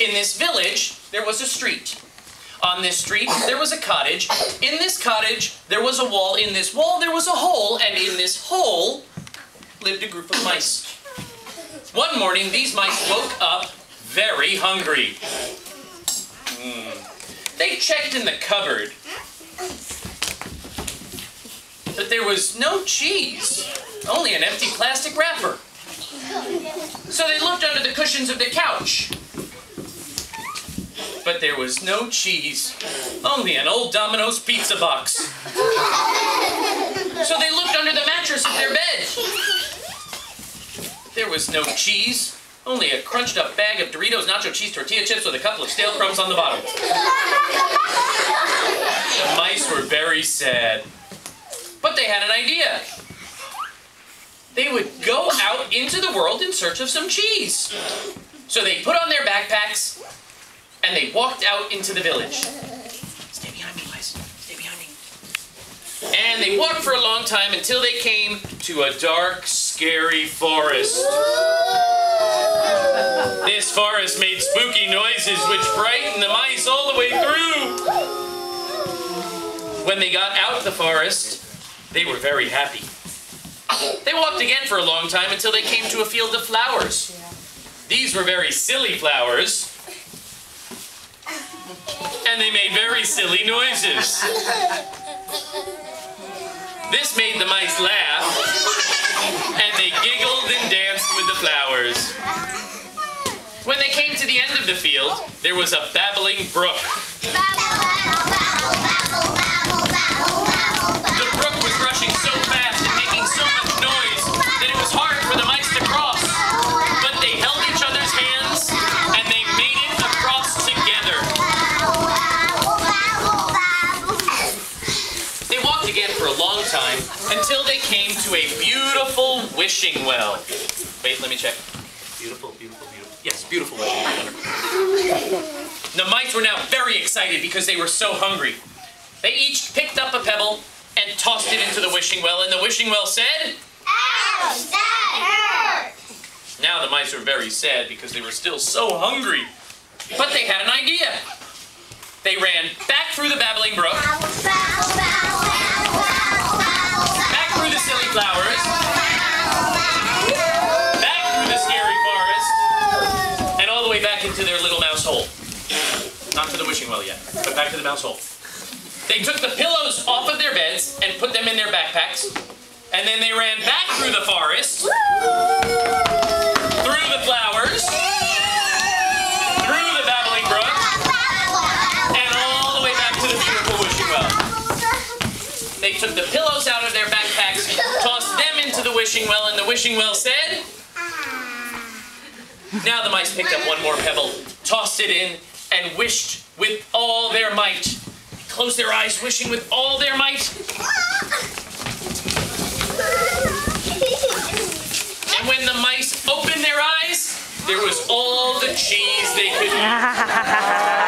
In this village, there was a street. On this street, there was a cottage. In this cottage, there was a wall. In this wall, there was a hole. And in this hole lived a group of mice. One morning, these mice woke up very hungry. They checked in the cupboard, but there was no cheese, only an empty plastic wrapper. So they looked under the cushions of the couch, but there was no cheese, only an old Domino's pizza box. So they looked under the mattress of their bed. There was no cheese, only a crunched up bag of Doritos nacho cheese tortilla chips with a couple of stale crumbs on the bottom. The mice were very sad, but they had an idea. They would go out into the world in search of some cheese. So they put on their backpacks and they walked out into the village. Stay behind me, mice. Stay behind me. And they walked for a long time until they came to a dark, scary forest. This forest made spooky noises which frightened the mice all the way through. When they got out of the forest, they were very happy. They walked again for a long time until they came to a field of flowers. These were very silly flowers, and they made very silly noises. This made the mice laugh, and they giggled and danced with the flowers. When they came to the end of the field, there was a babbling brook. The brook was rushing so fast and making so much noise that it was hard for the mice to cross. But they held each other's hands and they made it across together. They walked again for a long time until they came to a beautiful wishing well. Wait, let me check. Beautiful, beautiful, beautiful. Yes, beautiful wishing well. The mice were now very excited because they were so hungry. They each picked up a pebble and tossed it into the wishing well, and the wishing well said, "Ouch, that hurt!" Now the mice were very sad because they were still so hungry. But they had an idea. They ran back through the babbling brook, back through the silly flowers, back through the scary forest, and all the way back into their little mouse hole. Not to the wishing well yet, but back to the mouse hole. They took the pillows off of their beds and put them in their backpacks. And then they ran back through the forest, through the flowers, through the babbling brook, and all the way back to the beautiful wishing well. They took the pillows out of their backpacks, tossed them into the wishing well, and the wishing well said... Now the mice picked up one more pebble, tossed it in, and wished with all their might. Closed their eyes, wishing with all their might. And when the mice opened their eyes, there was all the cheese they could eat.